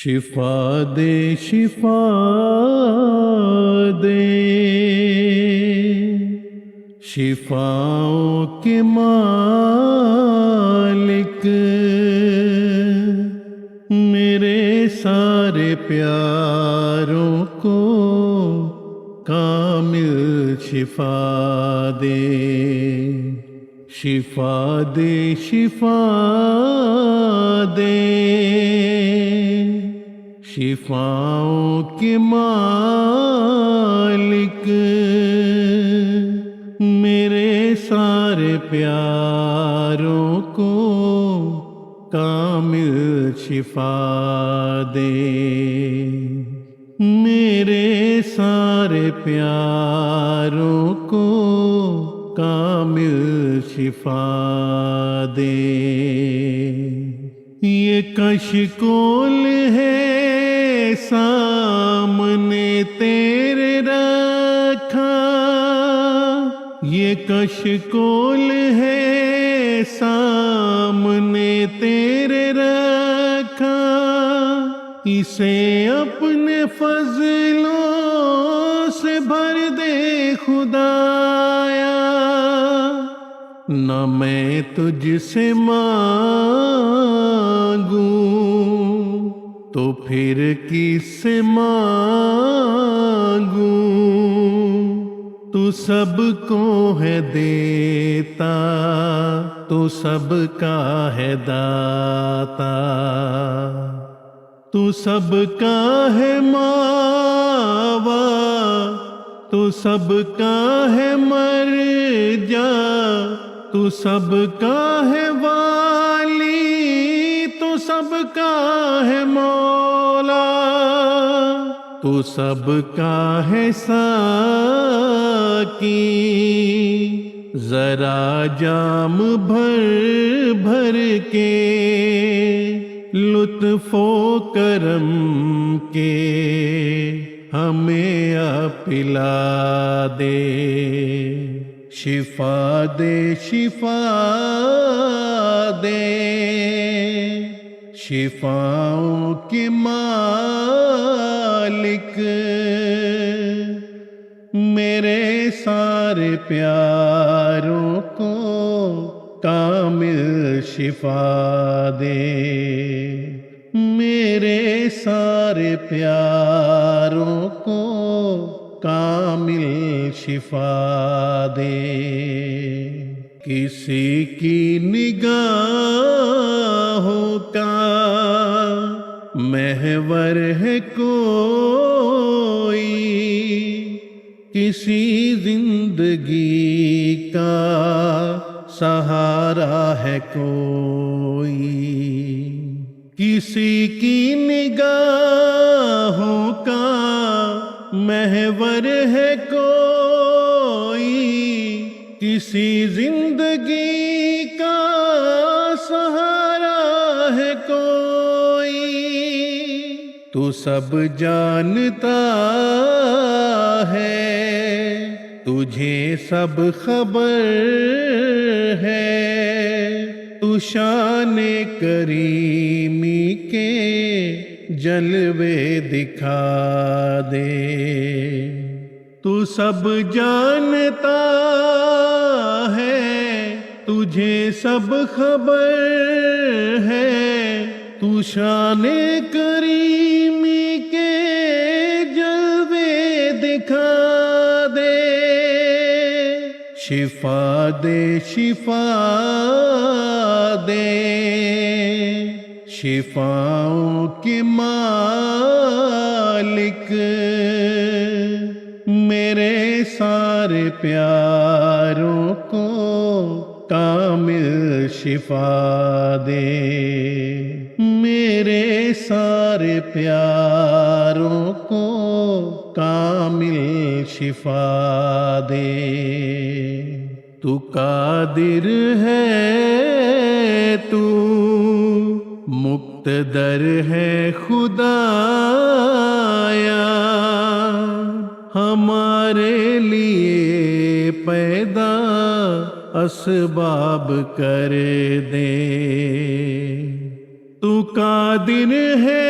شفا دے شفا دے، شفاؤں کے مالک، میرے سارے پیاروں کو کامل شفا دے، شفا دے شفا دے، شفاؤں کے مالک، میرے سارے پیاروں کو کامل شفا دے، میرے سارے پیاروں کو کامل شفا دے۔ یہ کشکول ہے سامنے تیرے رکھا، یہ کشکول ہے سامنے تیرے رکھا، اسے اپنے فضلوں سے بھر دے خدایا، نہ میں تجھ سے مانگوں تو پھر کس سے مانگوں، تو سب کو ہے دیتا، تو سب کا ہے داتا، تو سب کا ہے ماوا، تو سب کا ہے مرجا، تو سب کا ہے والی، تو سب کا ہے مولا، تو سب کا ہے ساقی، ذرا جام بھر بھر کے لطف و کرم کے ہمیں پلا دے، شفا دے شفا دے، شفاؤں کے مالک، میرے سارے پیاروں کو کامل شفا دے، میرے سارے پیاروں کو کامل شفا دے۔ کسی کی نگاہوں کا محور ہے کوئی، کسی زندگی کا سہارا ہے کوئی، کسی کی نگاہوں کا محور ہے کوئی، کسی زندگی کا سہارا ہے کوئی، تو سب جانتا ہے، تجھے سب خبر ہے، تو شان کریمی کے جلوے دکھا دے، تو سب جانتا ہے، تجھے سب خبر ہے، تو شان کریمی کے جلوے دکھا دے، شفا دے شفا دے، شفاؤں کے مالک، میرے سارے پیاروں کو کامل شفا دے، میرے سارے پیاروں کو کامل شفا دے۔ تو قادر ہے، تو مقتدر ہے خدایا، ہمارے لیے پیدا اسباب کر دے، تو قادر ہے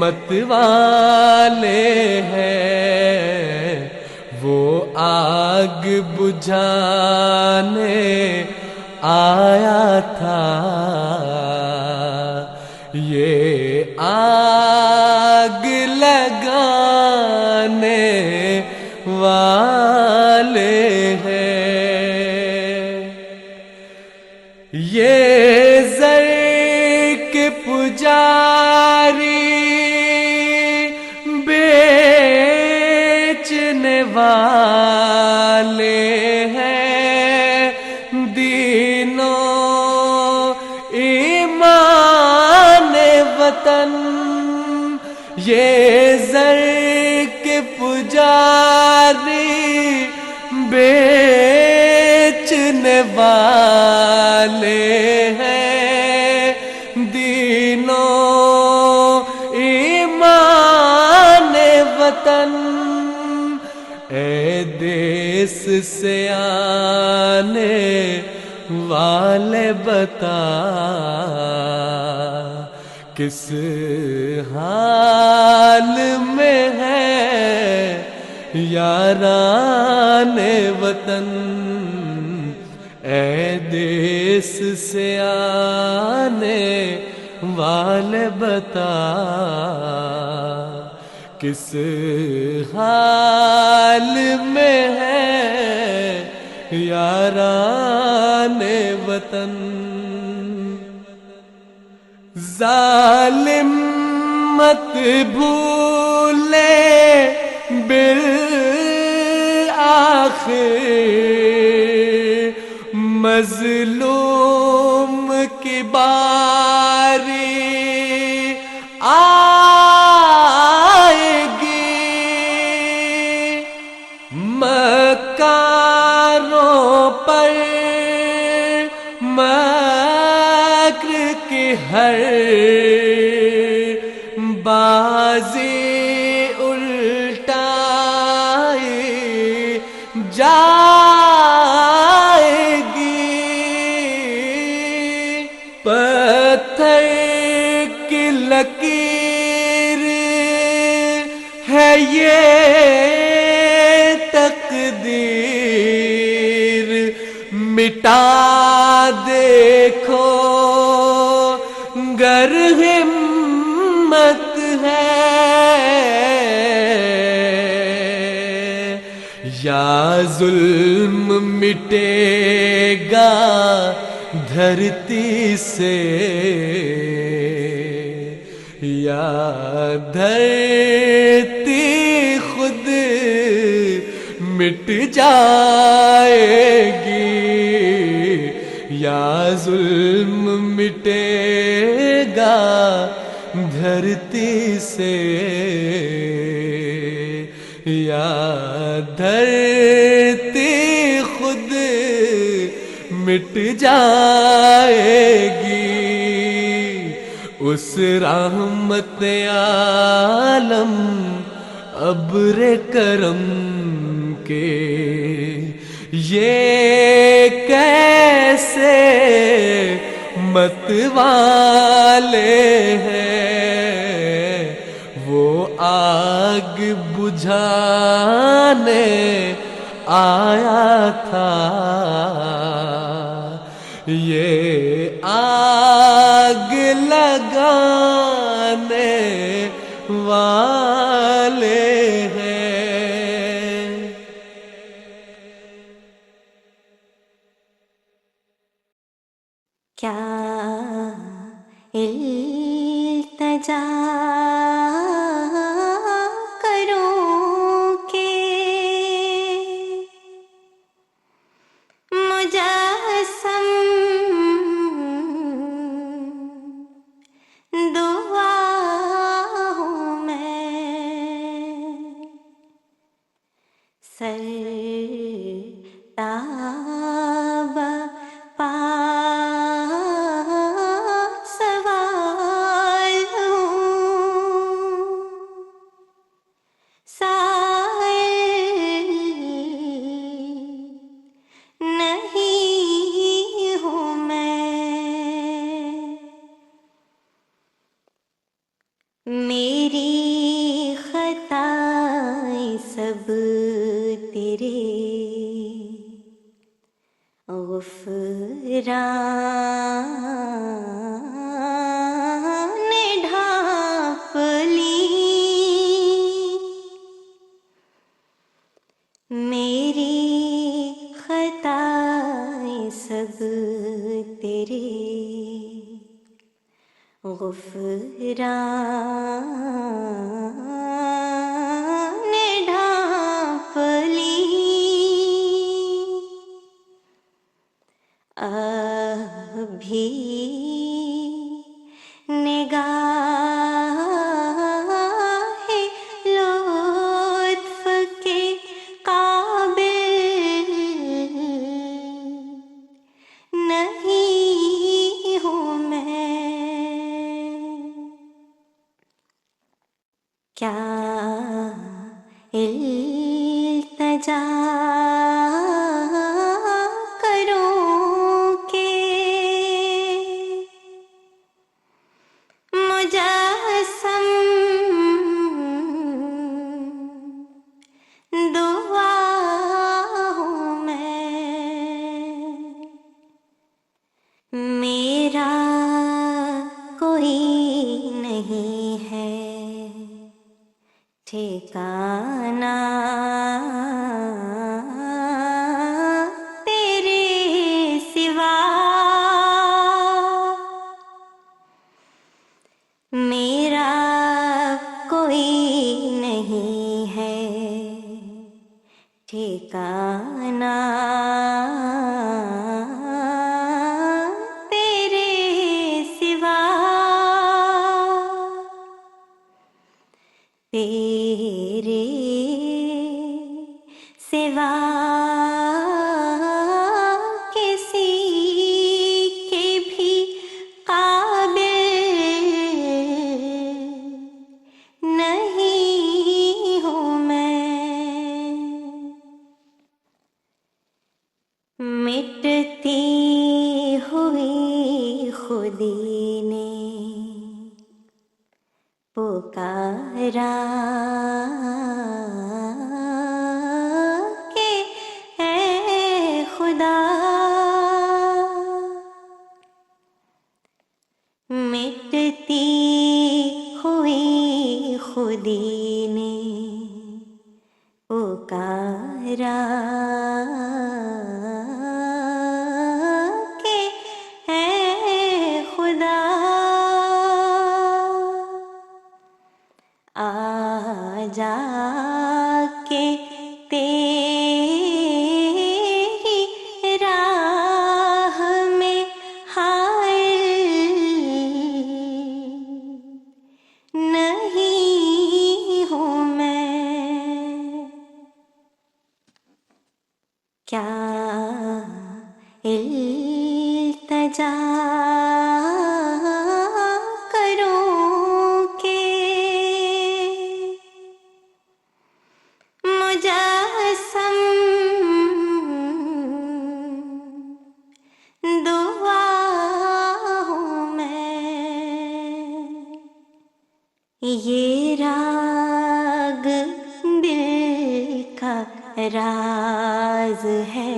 مت والے ہیں، وہ آگ بجھانے آیا تھا، یہ آگ لگانے والے ہیں۔ یہ زر کے پجاری بیچنے والے ہیں، دینوں ایمان وطن، یہ زر کے پجاری بیچنے والے ہیں، دینوں ایمان وطن، اے دیس سے آنے والے بتا، کس حال میں ہے یاران وطن، اے دیس سے آنے والے بتا، کس حال میں ہے یاران وطن۔ ظالم مت بھولے بالآخر مظلوم کی باری آئے گی، مکاروں پر مکر کی ہر بازی الٹائی جائے گی، پتھر کی لکیر ہے یہ تقدیر، مٹا دیکھو گر ہمت ہے، یا ظلم مٹے گا دھرتی سے، یا دھرتی خود مٹ جائے گی، یا ظلم مٹے گا دھرتی سے، یا دھرتی خود مٹ جائے گی، اس رحمت عالم ابر کرم کے یہ کیسے مت والے ہیں، وہ آگ بجھانے آیا تھا، یہ آگ لگانے والے ہیں۔ کیا التجا کروں کہ مجسم دعا ہوں میں، سر تاب پا سوال ہوں، سائل نہیں ہوں میں، میری غفران نے ڈھانپ لی میری خطائیں سب تیرے غفران نے ڈھانپ لی ابھی نگاہ لطف کے قابل نہیں ہوں میں کیا التجا کروں کہ مجسم دعا ہوں میں میرا کوئی نہیں ہے ٹھکانہ تیرے سوا میرا کوئی نہیں ہے ٹھکانہ تیرے سوا تیرے سوا کسی کے بھی قابل نہیں ہوں میں مٹتی ہوئی خودی نے پکارا کہ اے خدا مٹتی ہوئی خودی نے پکارا کہ اے خدا آ جا کے تیری راہ میں حائل نہیں ہوں میں کیا التجا کروں کہ مجسم دعا ہوں میں یہ راگ دل کا راز ہے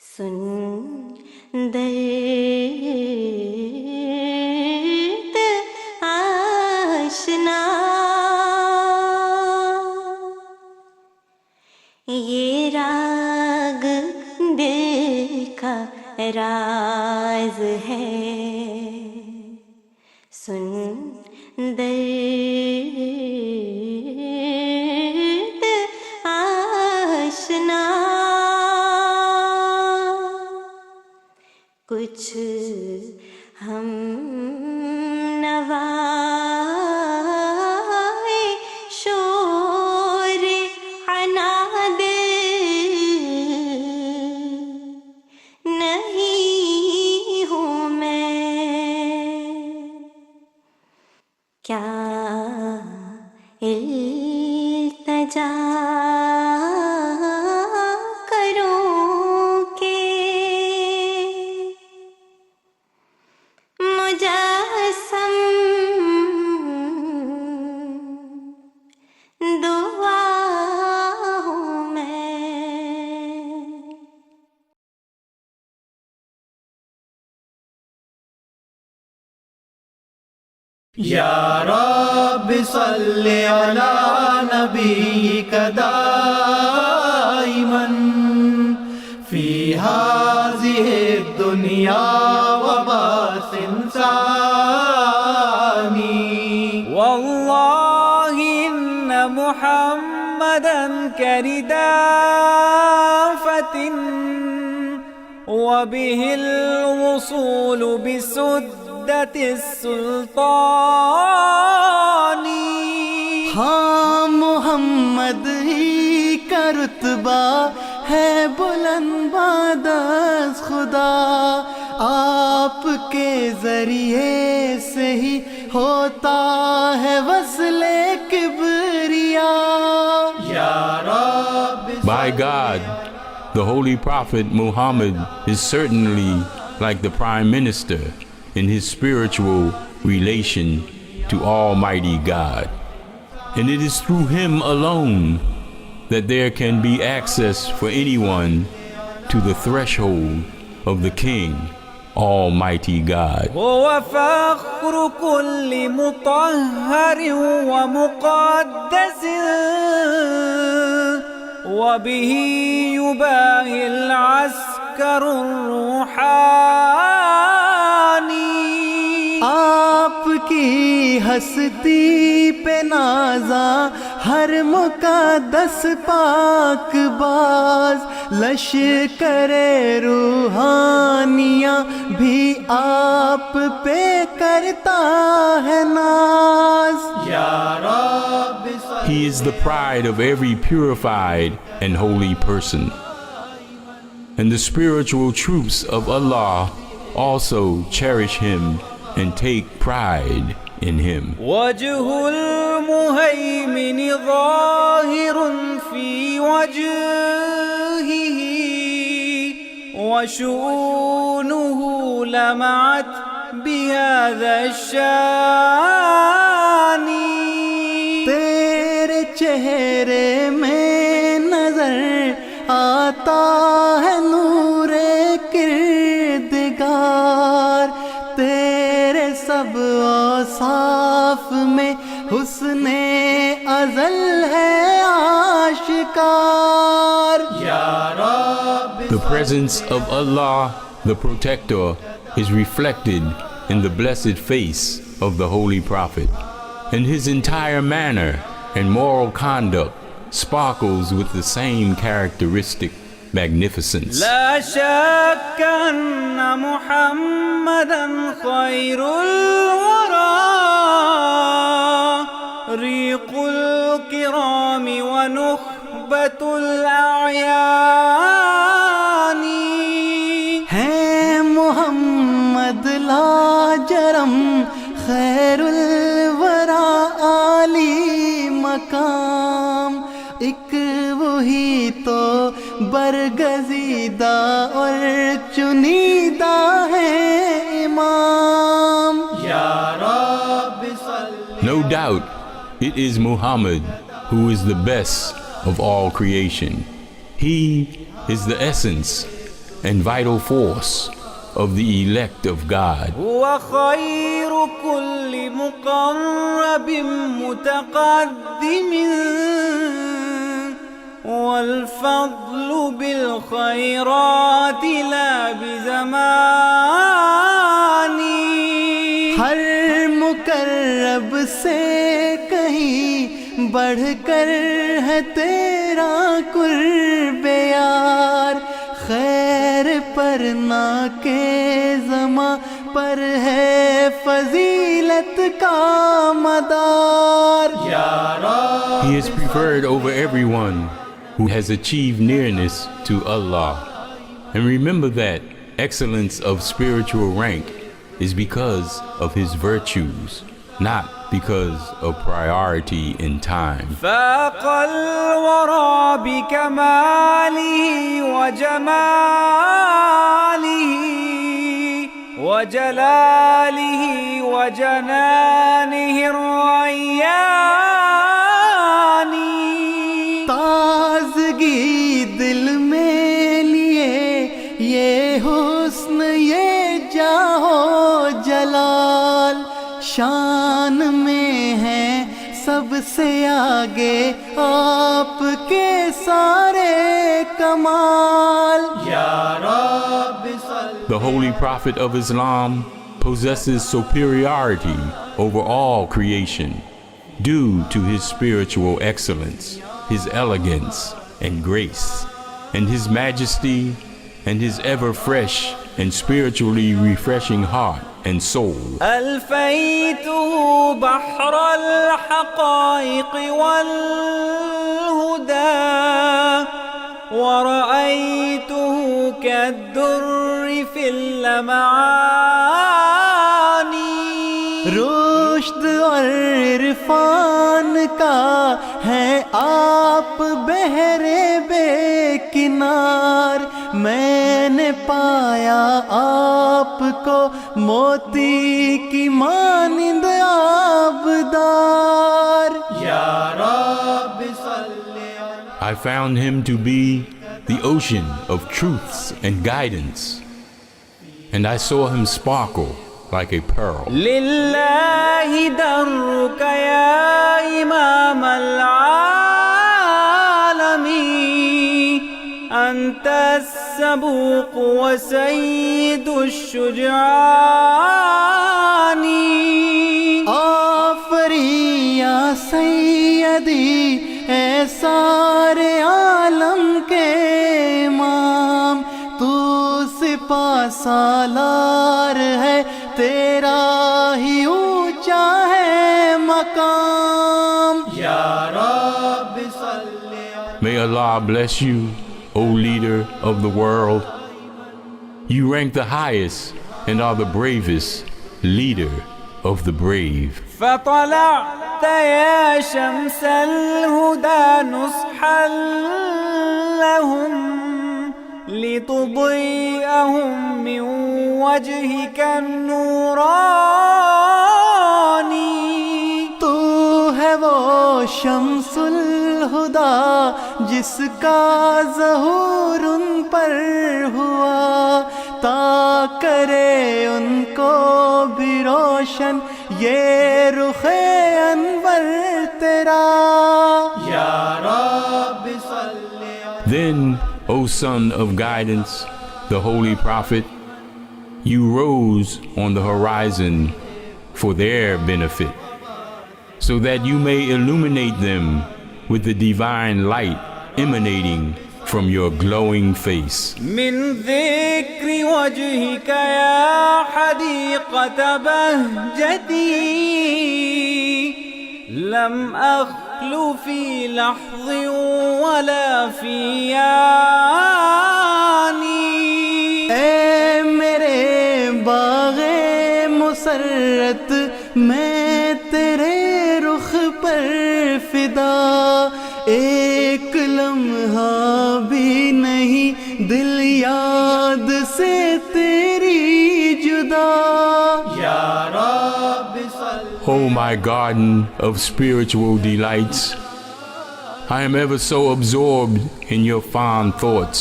سن درد آشنا یہ راگ دل کا راز ہے سن درد آشنا کچھ ہم نوائے شور عناد نہیں ہوں میں کیا التجا کروں کہ مجسم یا رب صل علی نبیک دائما فی هذه الدنیا وباس ثانی والله إن محمدا كردافة وبه الوصول بسدة السلطان ہاں محمد ہی کا رتبہ ہے بلند بعد از خدا آپ کے ذریعے سے ہی ہوتا ہے وصل کبریا یا رب By God, the Holy Prophet Muhammad is certainly like the Prime Minister in his spiritual relation to Almighty God. And it is through him alone that there can be access for anyone to the threshold of the King, Almighty God. هو فخر كل مطهر ومقدس وبه يباهي العسكر الروحاني آپ کی ہستی پہ نازاں ہر مقدس پاک باز لشکر روحانیاں بھی آپ پہ کرتا ہے ناز یا رب He is the pride of every purified and holy person. And the spiritual troops of Allah also cherish him and take pride in him. وجه المهيمن ظاهر في وجهه وشؤونه لمعت بهذا الشان تیرے چہرے میں نظر آتا ہے نور کردگار تیرے سب اوصاف میں حسن ازل ہے آشکار یا رب The presence of Allah, the Protector, is reflected in the blessed face of the Holy Prophet, and his entire manner and moral conduct sparkles with the same characteristic magnificence. لا شك أن محمدا خير الورى ريق الكرام ونخبة الأعيان ہے محمد لا جرم خیر الورا عالی مقام ایک وہی تو برگزیدہ اور چنیدہ ہے امام یا رب No doubt, it is Muhammad who is the best of all creation. He is the essence and vital force of the elect of God. هو خير كل مقرب متقدم والفضل بالخيرات لا بزمان ہر مقرب سے کہیں بڑھ کر ہے تیرا قرب یار خیر پر نہ کے زماں پر ہے فضیلت کا مدار یا رب He is preferred over everyone who has achieved nearness to Allah. And remember that excellence of spiritual rank is because of his virtues, not because of priority in time. فاق الورى بكماله وجماله وجلاله وجنانه الريان تازگی دل میں لیے یہ حسن یہ جاہو جلال شان میں ہے سب سے آگے آپ کے سارے کمال. The Holy Prophet of Islam possesses superiority over all creation due to his spiritual excellence, his elegance and grace, and his majesty and his ever fresh and spiritually refreshing heart and soul. ألفيته بحر الحقائق والهدى ورأيته كالدر في اللمعاني. رشد اور عرفان کا ہے آپ بحرے بے کنار. میں نے پایا آپ کو موتی کی مانند آبدار. I found him to be the ocean of truths and guidance, and I saw him sparkle like a pearl. لله درك يا إمام العالمين أنت السبوق وسيد الشجعان. آفری یا سیدی اے سارے عالم کے امام. تو سپاہ سالار ہے تیرا ہی اونچا ہے مقام. May Allah bless you, O leader of the world. You rank the highest and are the bravest leader of the brave. فطلعت يا شمس الهدى نصحا لهم لتضيئهم من وجهك النوراني. تو ہے وہ شمس الہدیٰ جس کا ظہور ان پر ہوا تا کرے ان کو بھی روشن یہ رخ انور تیرا. Then, O son of guidance, the Holy Prophet, you rose on the horizon for their benefit, so that you may illuminate them with the divine light emanating from your glowing face. من ذكر وجهك يا حديقة بهجتي لم أخل في لحظ ولا في آني. اے میرے باغ مسرت میں تیرے رخ پر فدا ایک لمحہ بھی نہیں دل یاد سے تیری جدا. Oh, my garden of spiritual delights, I am ever so absorbed in your fond thoughts,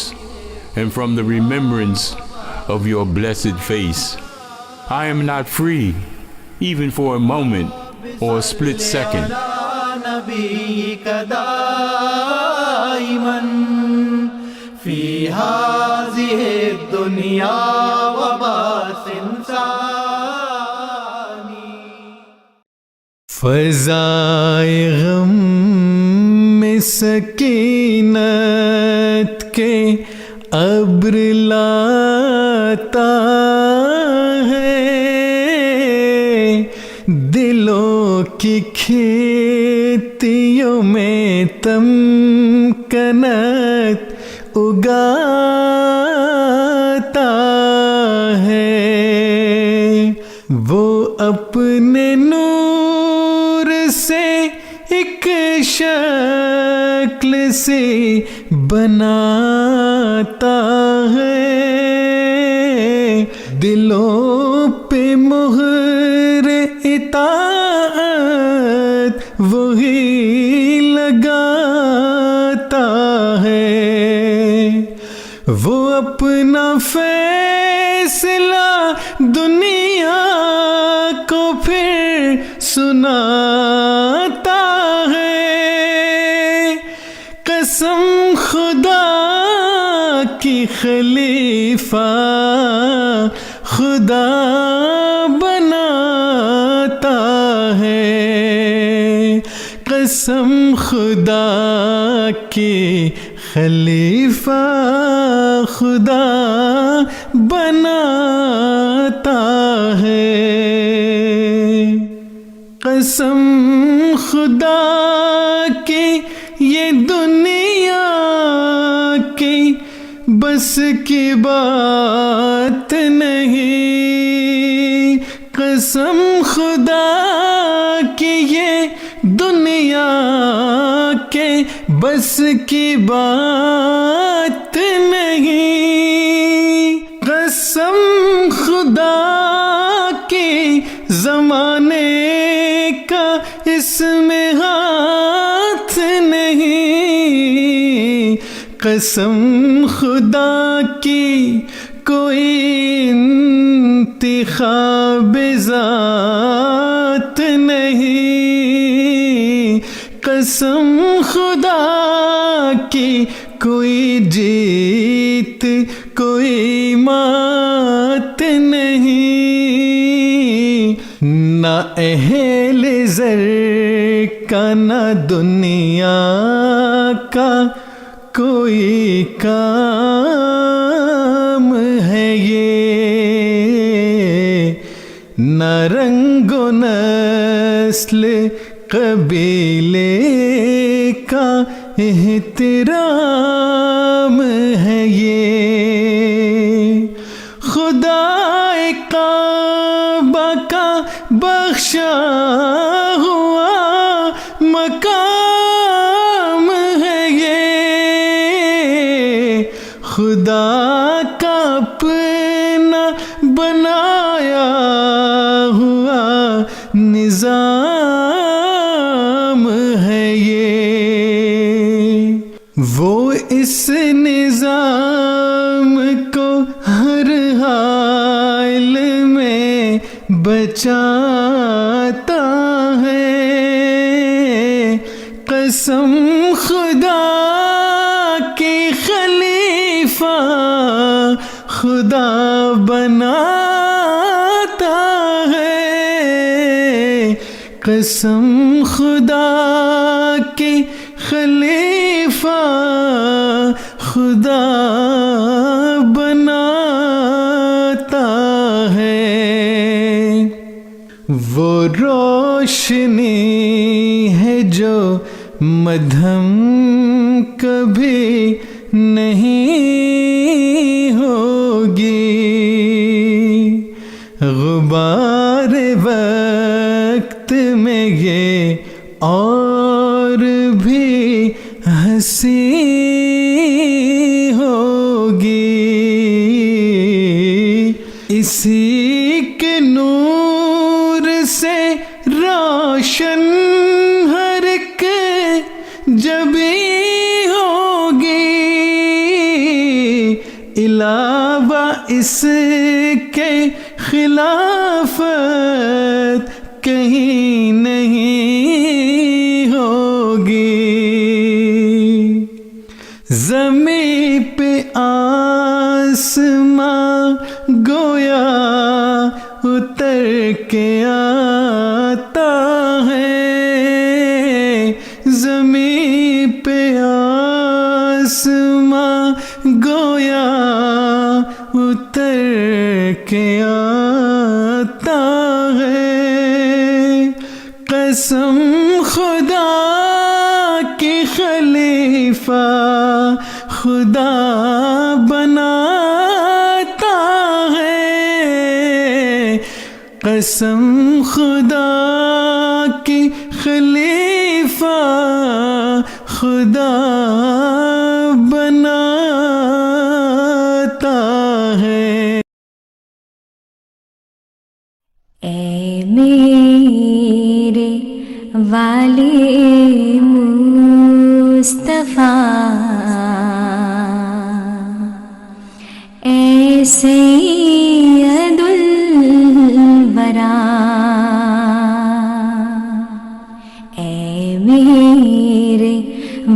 and from the remembrance of your blessed face, I am not free, even for a moment or a split second. نبيك دائما في هذه الدنيا وباس ثاني. فضائے غم میں سکینت کے ابر لاتا ہے دلوں کی کھیتیوں میں تمکنت اگاتا ہے. وہ اپنے نور سے ایک شکل سے بناتا ہے دلوں پہ مہر اطاعت وہی لگاتا ہے. وہ اپنا فیصلہ دنیا کو پھر سناتا ہے، قسم خدا کی خلیفہ خدا بناتا ہے، قسم خدا کی خلیفہ خدا بناتا ہے، قسم خدا کی یہ دنیا کی بس کی بات نہیں، قسم خدا کی یہ دنیا کے بس کی بات نہیں، قسم خدا کی زمانے کا اس میں ہاتھ نہیں، قسم خدا کی کوئی انتخاب ذات نہیں، قسم خدا کی کوئی جیت کوئی مات نہیں، نہ اہل زر کا نہ دنیا کا کوئی کام ہے یہ، نہ رنگ و نسل قبیلے کا احترام ہے یہ، خدا کعبہ کا بخشا ہوا مقام ہے یہ، خدا کا اپنا بنایا ہوا نظام ہے یہ، وہ اس نظام کو ہر حال میں بچاتا ہے، قسم خدا کی خلیفہ خدا بناتا ہے، قسم خدا کی خلیفہ خدا بناتا ہے، وہ روشنی ہے جو مدھم کبھی نہیں ہوگی، غبار وقت میں یہ اور بھی ہنسی ہوگی، اسی کے نور سے روشن ہر ایک جبی ہوگی، علاوہ اس کے خلافت کہیں نہیں ہوگی، زمین پہ آسماں گویا اتر کے آتا ہے، زمین پہ آسماں گویا اتر کے آتا ہے، قسم خدا کی خلیفہ خدا بناتا ہے، قسم خدا کی خلیفہ خدا بناتا ہے۔ اے میرے والے مصطفیٰ، اے سید الورا،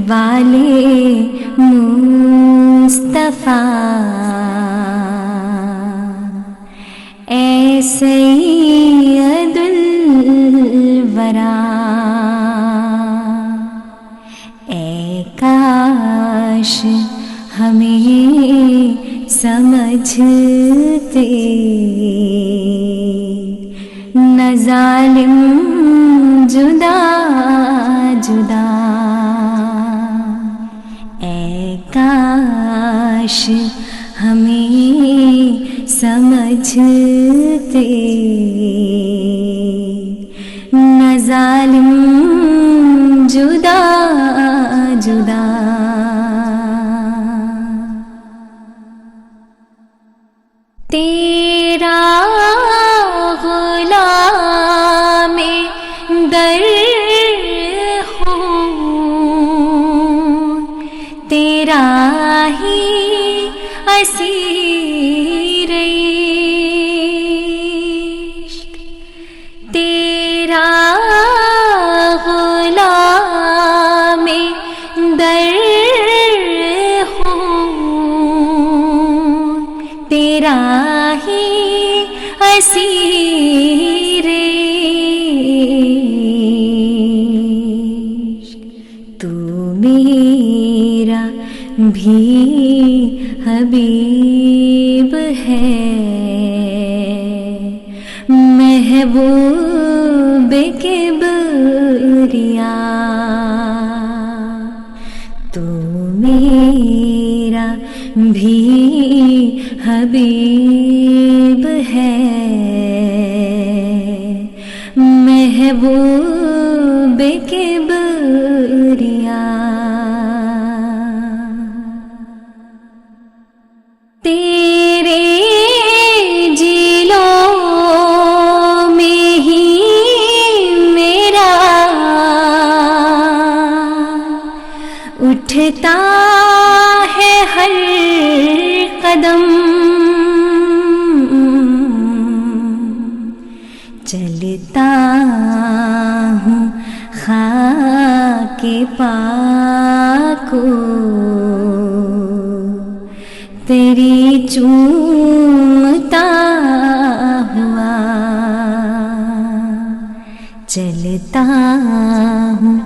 والے مصطفیٰ اے سید الورا اے کاش ہمیں سمجھتے نہ ظالم جدا جدا اے کاش ہمیں سمجھتے نہ ظالم جدا جدا تیرا غلام در ہوں تیرا ہی اسیر عشق تیرا غلام در ہوں تیرا ہی اسیر عشق تو میرا بھی حبیب ہے محبوب کبریا تو میرا بھی حبیب ہے محبوب کبریا تیرے جیلوں میں ہی میرا اٹھتا ہے ہر قدم چلتا ہوں خاک پاک کو تیری چومتا ہوا چلتا ہوں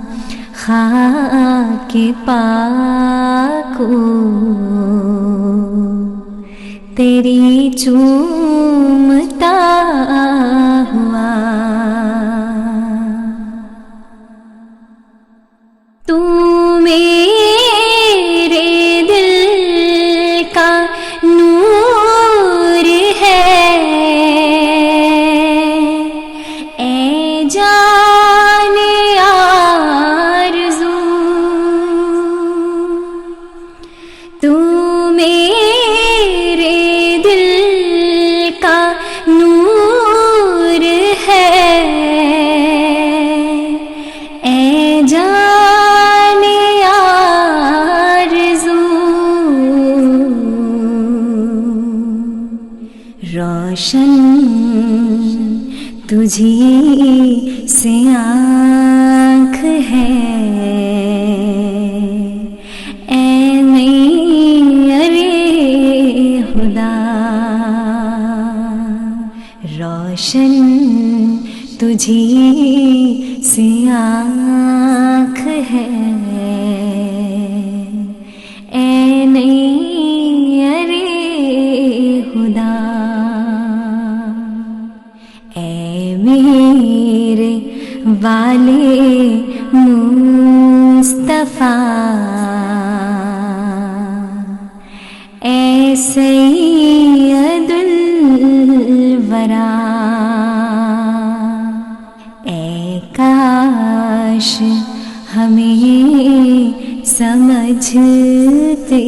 خاک پاک کو تیری چومتا ہوا تو میرے دل کا نور ہے اے جان آرزو تو میرے دل کا نور ہے اے جان آرزو روشن تجھی سے آنکھ ہے اے میرے خدا روشن تجھی سے آنکھ ہے اے میرے خدا اے میرے والے مصطفیٰ اے سید الورا اے کاش ہمیں سمجھتے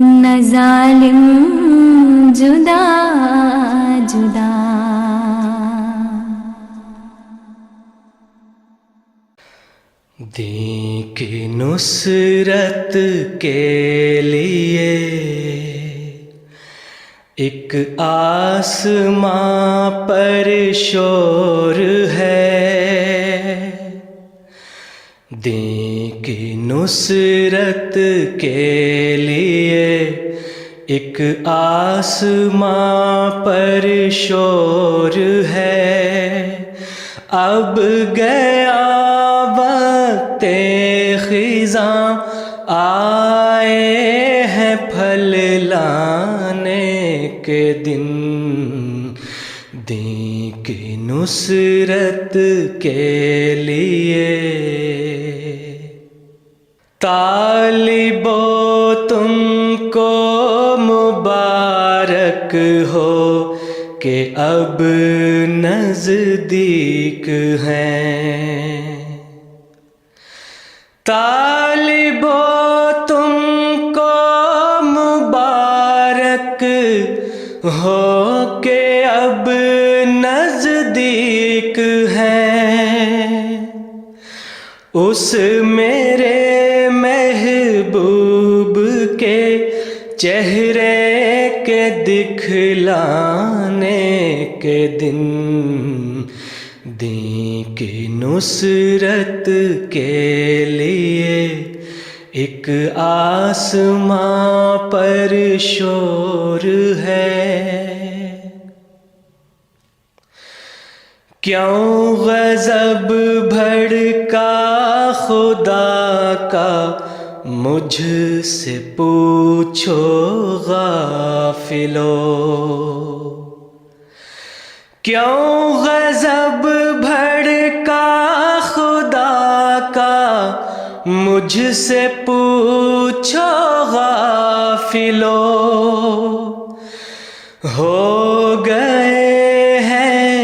نہ ظالم جدا جدا دین کی نصرت کے لیے ایک آسماں پر شور ہے، دین کی نصرت کے لیے ایک آسماں پر شور ہے، اب گیا وقت خزاں، آئے ہیں پھل لانے کے دن، دین کی نصرت کے لیے۔ طالبو تم کو مبارک ہو کہ اب نزدیک ہیں، طالبو تم کو مبارک ہو کہ اب نزدیک ہیں، اس میرے محبوب کے چہرے کے دکھلانے کے دن، دین کی نصرت کے لیے ایک آسماں پر شور ہے۔ کیوں غضب بھڑکا خدا کا، مجھ سے پوچھو غافلو، کیوں غضب بھڑکا خدا کا، مجھ سے پوچھو غافلو، ہو گئے ہیں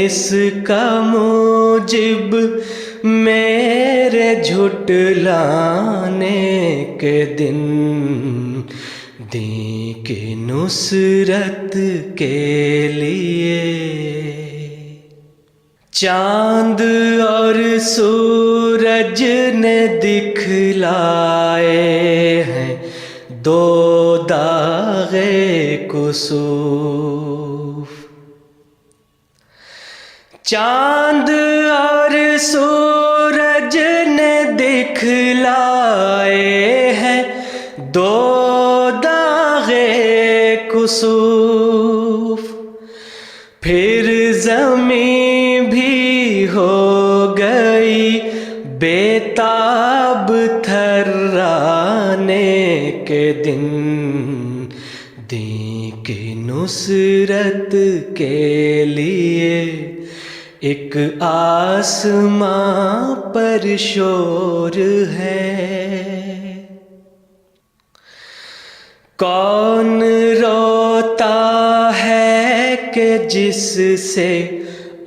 اس کا موجب میرے جھٹلانے کے دن، دین کی نصرت کے لیے۔ چاند اور سورج نے دکھلائے ہیں دو داغ کسوف، چاند اور سورج نے دکھلائے ہیں دو داغ کسوف، پھر زمین بھی ہو گئی بیتاب تھرانے کے دن، دین کی نصرت کے لیے ایک آسماں پر شور ہے۔ کون روتا ہے کہ جس سے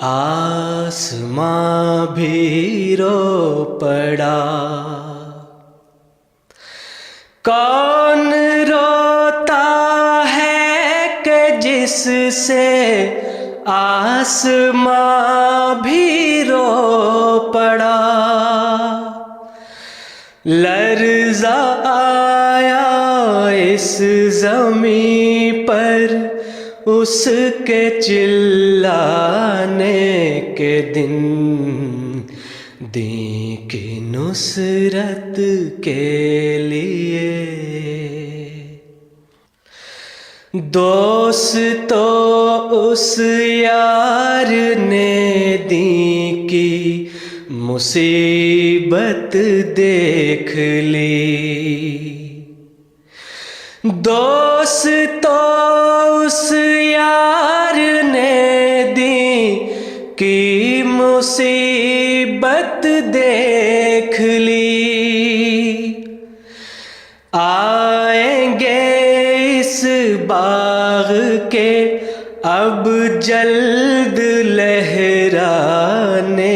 آسماں بھی رو پڑا، کون روتا ہے کہ جس سے آسماں بھی رو پڑا، لرزہ آیا اس زمین پر اس کے چلانے کے دن، دین کی نصرت کے لیے۔ دوستو اس یار نے دین کی مصیبت دیکھ لی، دوستو اس یار نے دین کی مصیبت دیکھ لی، آئیں گے اس باغ کے اب جلد لہرانے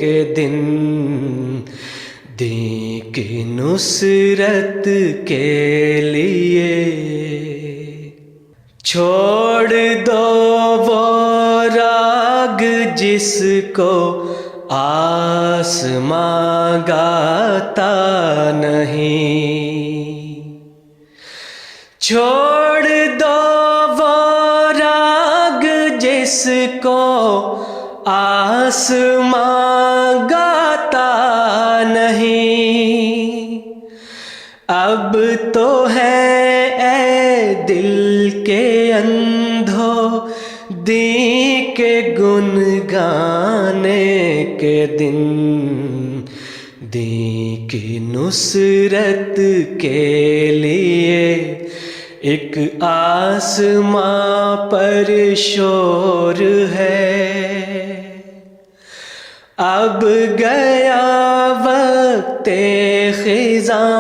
کے دن، دین کی نصرت کے لیے۔ چھوڑ دو وہ راگ جس کو آسماں گاتا نہیں، چھوڑ دو وہ راگ جس کو آسماں گاتا نہیں، تو ہے اے دل کے اندھو دی کے گن گانے کے دن، دی کی نصرت کے لیے ایک آسماں پر شور ہے۔ اب گیا وقت خزاں،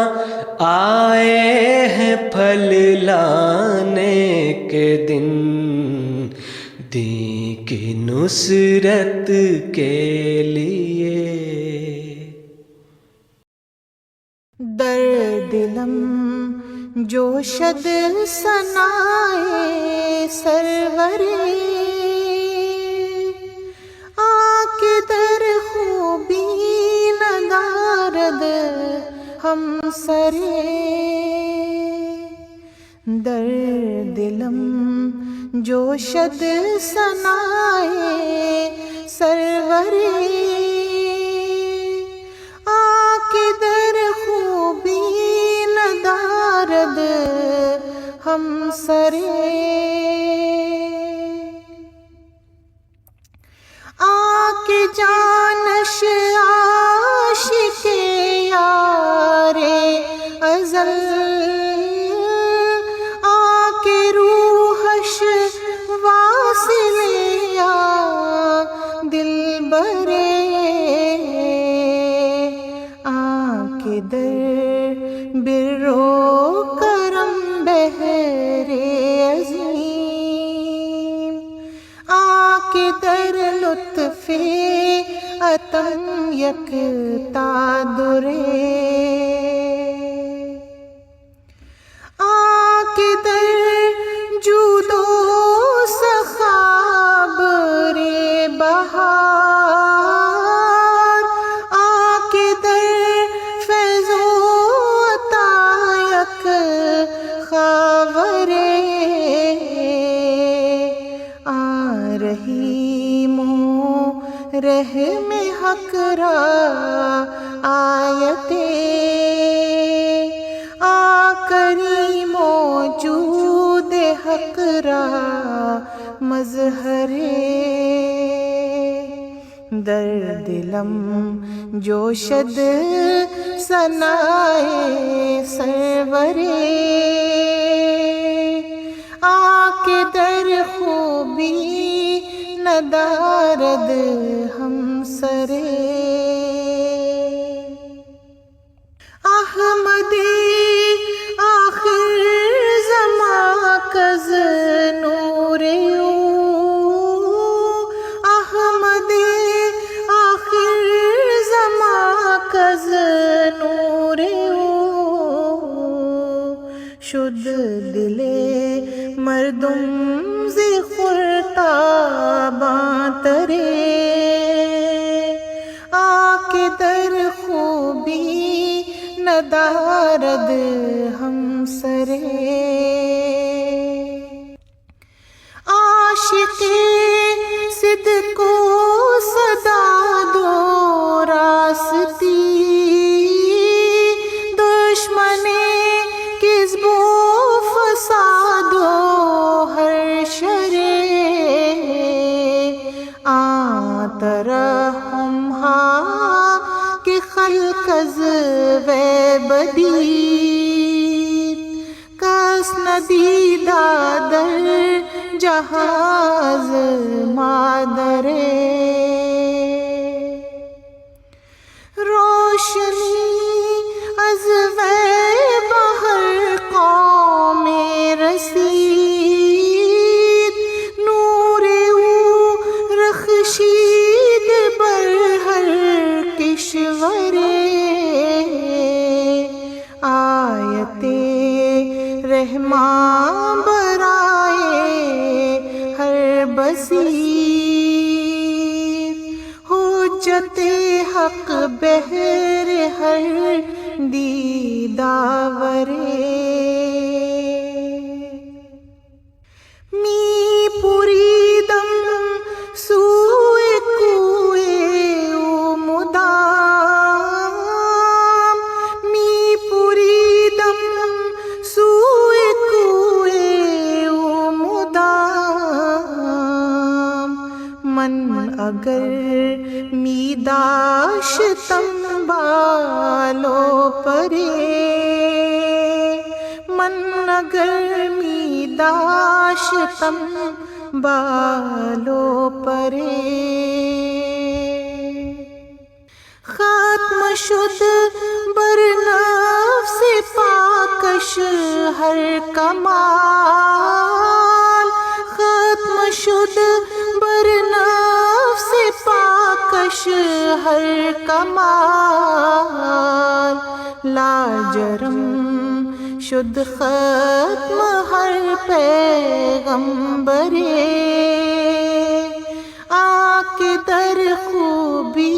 آئے ہیں پھل لانے کے دن، دین کی نصرت کے لیے۔ دردلم جوشد ثنائے سرورے، آکے در خوبی ندارد ہم سرے، دردلم جوشد ثنائے سرورے، آکے در خوبی ندارد ہم سرے، آکے جانش عاشق یار ازل، آکے روحش واصل یا دل برے، آکے در بر و کرم بہرے عظیم، آکے در لطف عطم یکتا درے، آکے در جود و سخا برے بہار، آکے در فیض و عطا یک خاورے، آ رحیم و رحم حق را آیتے، آ کریم و جود حق را مظہرے، دردلم جوشد ثنائے سرورے، آکے در خوبی ندارد ہم سرے، احمد آخر زمان کز نور او، احمد آخر زمان کز نور او، شد دل مردم ز خورتاباں ترے، آکے در خوبی ندارد ہم سرے، عاشق صدق و صداد و راستی، دشمن کذب و فساد و ہر شرے، ترحم ہا کہ خلق از وے بدید، کس ندیدہ در جہاز مادرے، روشنی از وے بہر قوم رسید، نور او رخشید بر ہر کشورے، آیت رحمان برائے ہر بصیر، حجت حق بہر ہر دیداورے، می پوریدم سوئے کوئے او مدام، می پوریدم من اگر میداشتم بالو پرے، من اگر میداشتم بالو پرے، ختم شد بر نفس پاکش ہر کمال، ختم شد بر نفس پاکش ہر کمال، لاجرم شد ختم ہر پیغمبرے، آکے در خوبی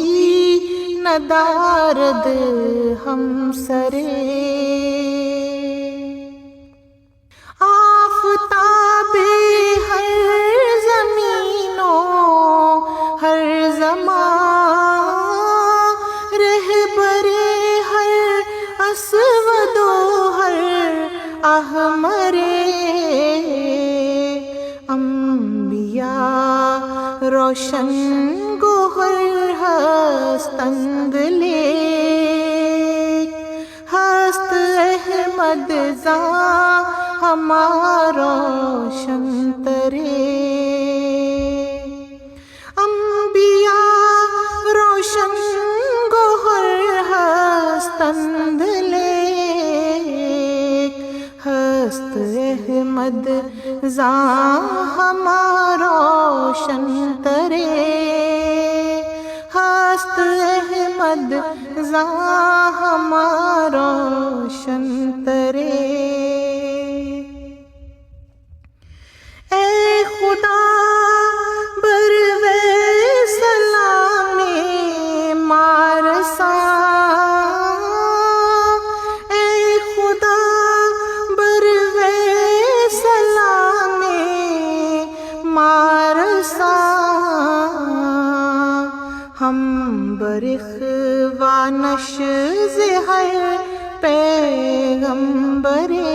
ندارد ہم سرے، آفتاب ہر زمینوں ہر زمان، رہبر ہر اسود و ہر احمرے، انبیاء روشن گوہر ہستند لے، ہست احمد زاں ہمارا روشن ترے، انبیاء روشن گوہر ہستند لے، ہست احمد زاں ہمارا روشن ترے، ہست احمد زاں ہمارا روشن ترے۔ اے خدا بروے سلام مارساں، اے خدا بروے سلام مارساں، ہم برخوانش زہر پیغمبرے،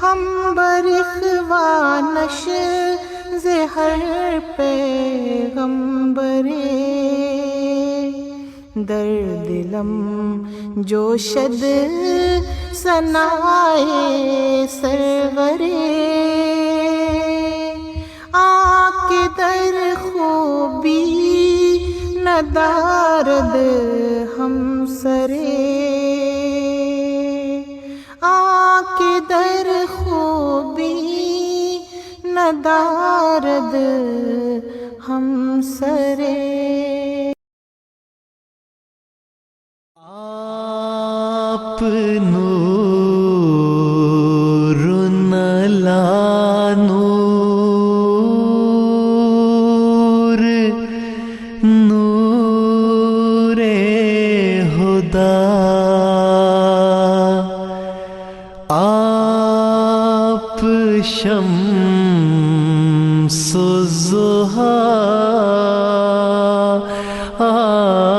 ہم برخوانش زہر پیغمبرے، در دلم جوشد ثنائے سرورے، آکے در خوبی ندارد ہم سرے، آکے در خوبی ندارد ہم سرے۔ آپ نور نلا نور، نور ہدا، آپ شمس الضحیٰ، آپ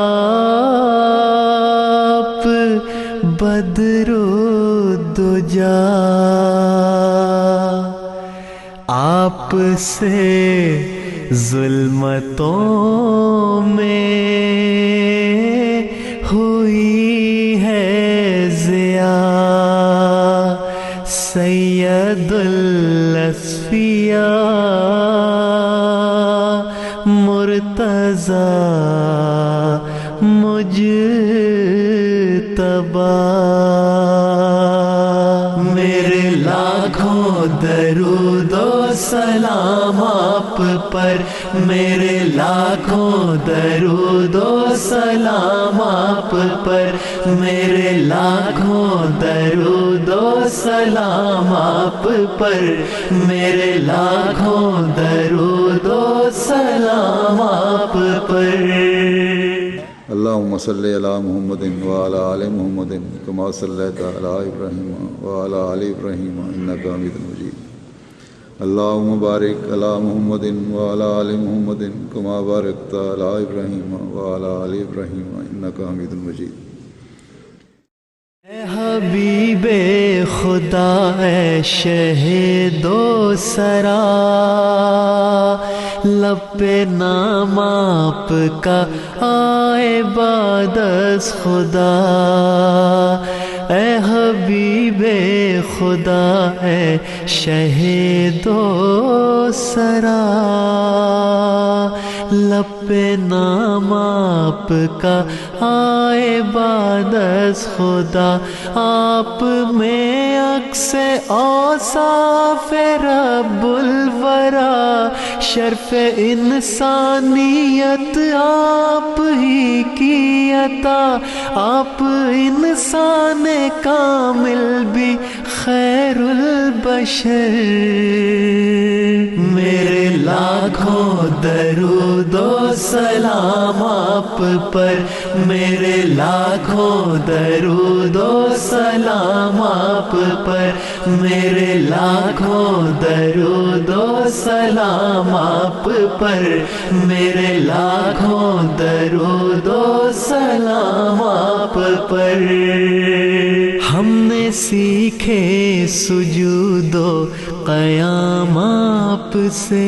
بدر الدجا، آپ سے ظلمتوں میں ہوئی ہے ضیاء، سید الاصفیاء مرتضی مجتبی، میرے لاکھوں درود و سلام آپ پر، میرے لاکھوں درود و سلام آپ پر، میرے لاکھوں درود و سلام آپ پر، میرے لاکھوں درود و سلام آپ پر۔ اللہم صلی علی محمد وعلی آل محمد کما صلیت علی ابراہیم وعلی آل ابراہیم انک حمید مجید، اللہم بارک علی محمد وعلی آل محمد کما بارکت علی ابراہیم وعلی آل ابراہیم انک حمید مجید۔ اے حبیب خدا، اے شہید و سرا، لب پہ نام آپ کا آئے بعد از خدا، اے حبیب خدا اے شہید و سرا، لب پہ نام آپ کا آئے بعد از خدا، آپ میں عکس اوصاف رب الورا، شرف انسانیت آپ ہی کی عطا، آپ انسان کامل بھی خیر البشر، میرے لاکھوں درود و سلام آپ پر، میرے لاکھوں درود و سلام آپ پر، میرے لاکھوں درود و سلام آپ پر، میرے لاکھوں درود و سلام آپ پر۔ ہم نے سیکھے سجود و قیام آپ سے،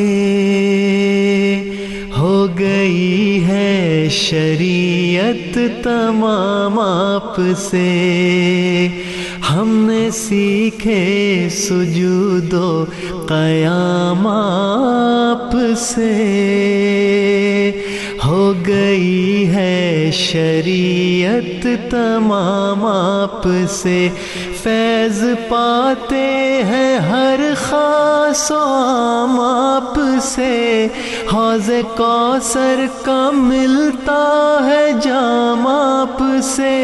ہو گئی ہے شریعت تمام آپ سے، ہم نے سیکھے سجود و قیام آپ سے، ہو گئی ہے شریعت تمام آپ سے، فیض پاتے ہیں ہر خاص و عام آپ سے، حوض کوثر کا ملتا ہے جام آپ سے،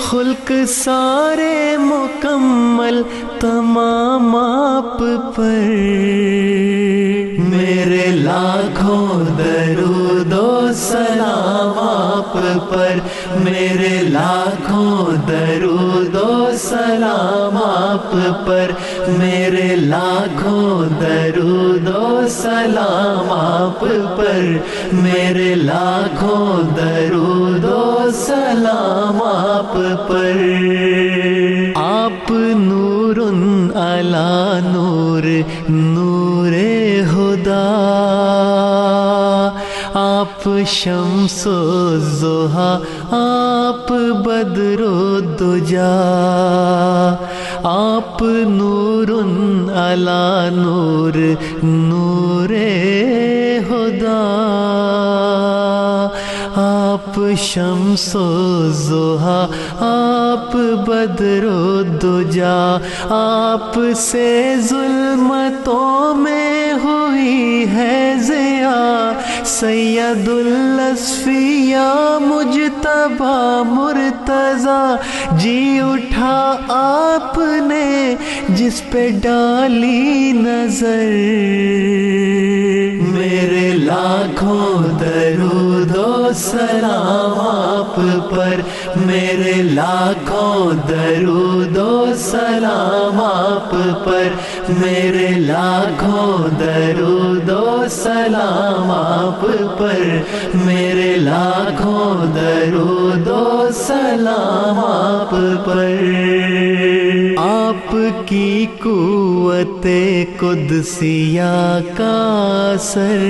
خلق سارے مکمل تمام آپ پر، میرے لاکھوں درود و سلام آپ پر، میرے لاکھوں درود و سلام آپ پر، میرے لاکھوں درود و سلام آپ پر، میرے لاکھوں درود و سلام آپ پر۔ آپ نور علی نور، نور ہدا، آپ شمس و ضحیٰ، آپ بدر و دجا، آپ نور علی نور، نور ہدا، آپ شمس و ضحیٰ، آپ بدر و دجا، آپ سے ظلمتوں میں ہوئی ہے ضیاء، سید الاصفیاء مجتبی مرتضی، جی اٹھا آپ نے جس پہ ڈالی نظر، میرے لاکھوں درود و سلام آپ پر، میرے لاکھوں درود و سلام آپ پر، میرے لاکھوں درود و سلام آپ پر، میرے لاکھوں درود و سلام آپ پر۔ آپ کی قوت قدسیہ کا اثر،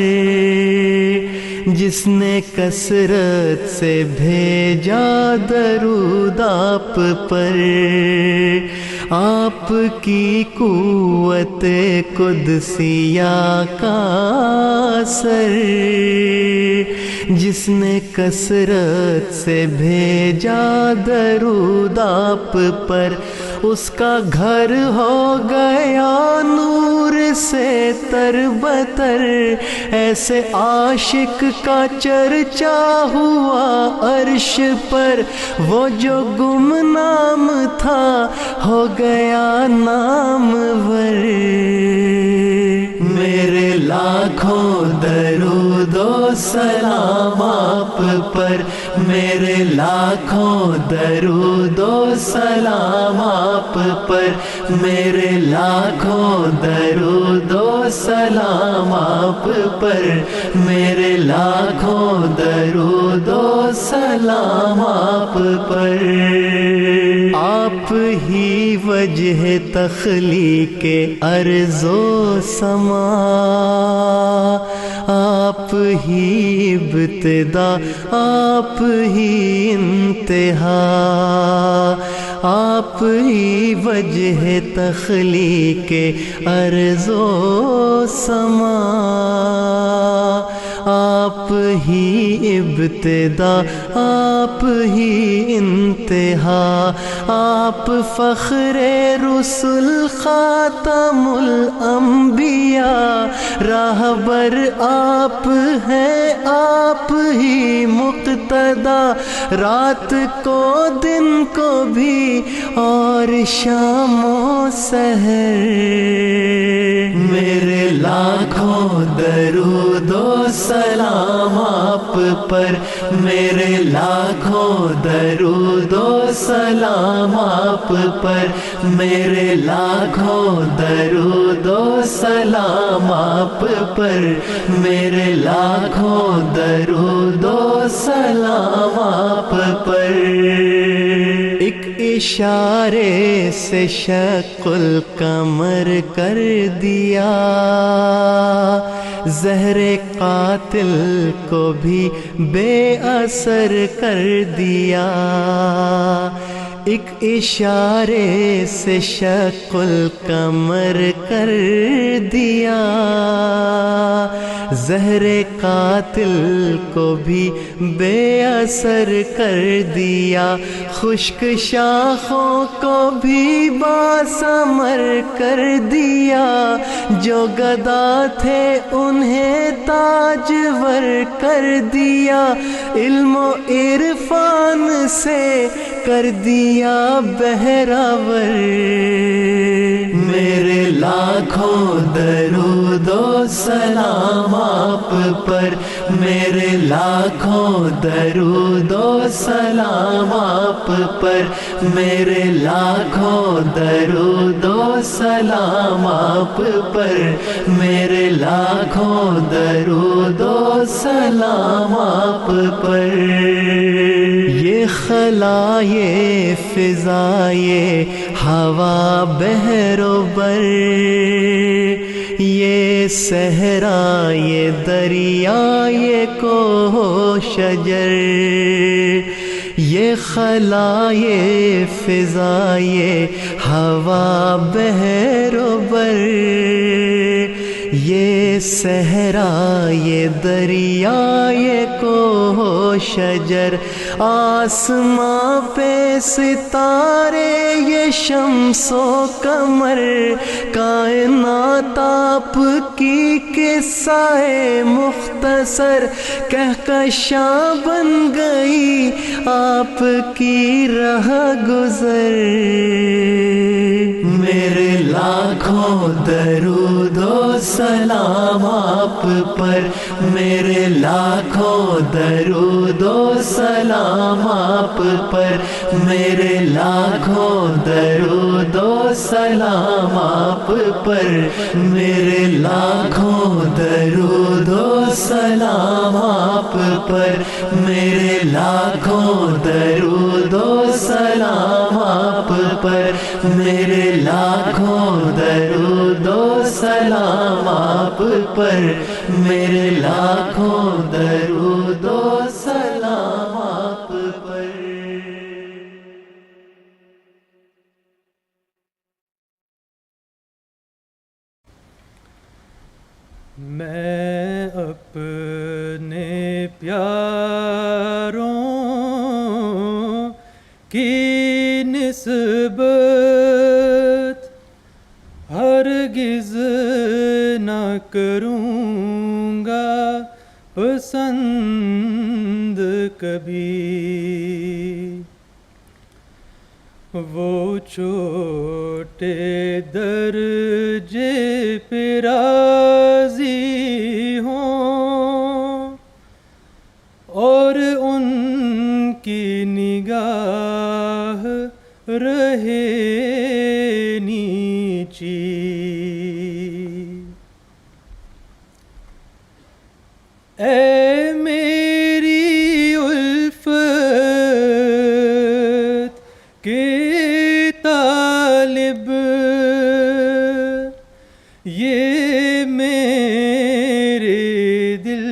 جس نے کثرت سے بھیجا درود آپ پر، آپ کی قوت قدسیہ کا اثر، جس نے کثرت سے بھیجا درود آپ پر، اس کا گھر ہو گیا نور سے تر بتر، ایسے عاشق کا چرچا ہوا عرش پر، وہ جو گمنام تھا ہو گیا نامور، میرے لاکھوں درود و سلام آپ پر، میرے لاکھوں درود و سلام آپ پر، میرے لاکھوں درود و سلام آپ پر، میرے لاکھوں درود و سلام آپ پر۔ آپ ہی وجہ تخلیق عرض و سما، آپ ہی ابتدا آپ ہی انتہا آپ ہی وجہ تخلیق ارض و سما آپ ہی ابتدا آپ ہی انتہا آپ فخر رسل خاتم الانبیاء راہبر آپ ہیں آپ ہی مقتدا رات کو دن کو بھی اور شام و سحر میرے لاکھوں درود و سلام آپ پر میرے لاکھوں درود و سلام آپ پر میرے لاکھوں درود و سلام آپ پر میرے لاکھوں درود و سلام آپ پر ایک اشارے سے شق القمر کر دیا زہر قاتل کو بھی بے اثر کر دیا ایک اشارے سے شق القمر کر دیا زہر قاتل کو بھی بے اثر کر دیا خشک شاخوں کو بھی باثمر کر دیا جو گدا تھے انہیں تاجور کر دیا علم و عرفان سے کر دیا بہراور میرے لاکھوں درود و سلام آپ پر میرے لاکھوں درود و سلام آپ پر میرے لاکھوں درود و سلام آپ پر میرے لاکھوں درود و سلام آپ پر یہ خلا یہ فضا یہ ہوا بحر و بر یہ صحرا یہ دریا یہ کوہ شجر یہ خلا یہ فضا یہ ہوا بحر و بر یہ صحرا یہ دریا یہ کوہ شجر آسماں پہ ستارے یہ شمس و قمر کائنات آپ کی قصہ مختصر کہکشاں بن گئی آپ کی راہ گزر میرے لاکھوں درود و سلام آپ پر میرے لاکھوں درود و سلام آپ پر میرے لاکھوں درود و سلام آپ پر میرے لاکھوں درود و سلام آپ پر میرے لاکھوں درود و سلام آپ پر میرے لاکھوں درود و سلام آپ پر میرے لاکھوں درود و سلام آپ پر میں اپنے پیاروں کی نسبت ہرگز نہ کروں گا پسند کبھی وہ چھوٹے درجے پہ راضی ہوں اور ان کی نگاہ رہے نیچی اے میری الفت کے طالب یہ میرے دل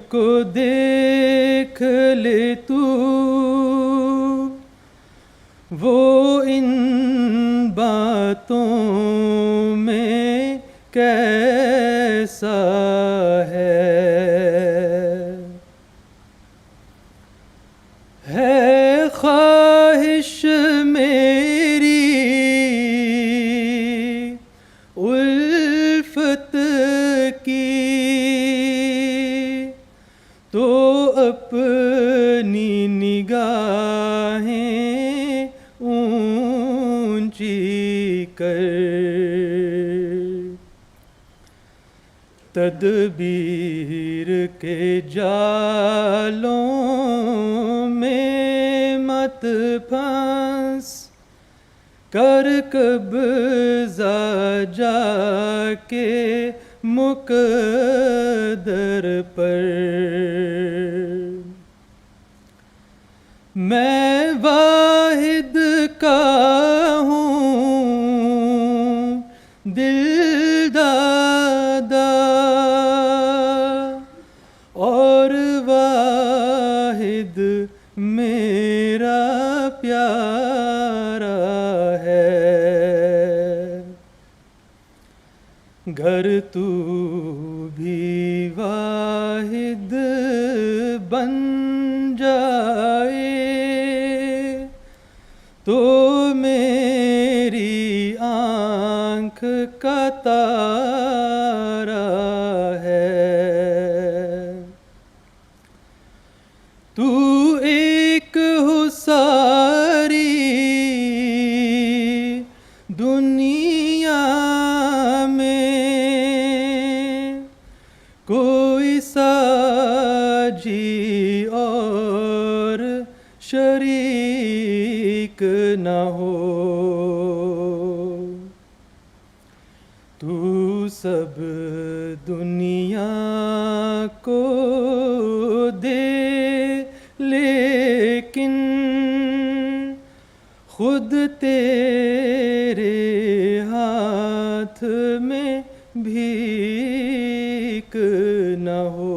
کو دیکھ لے تو وہ ان باتوں میں کیسا ہے خواہش میری الفت کی تو اپنی نگاہیں اونچی کر تدبیر کے جالوں میں مت پھنس کر قبضہ جا کے مقدر پر میں واحد کا ہوں دل دادا اور واحد میرا پیارا ہے گر تو بھی واحد بن جائے تو میری آنکھ کا تارا ہے تو ایک ہو ساری دنیا میں کوئی ساجی اور شریک نہ ہو تو سب دنیا کو دے لیکن خود تیرے ہاتھ میں بھیک نہ ہو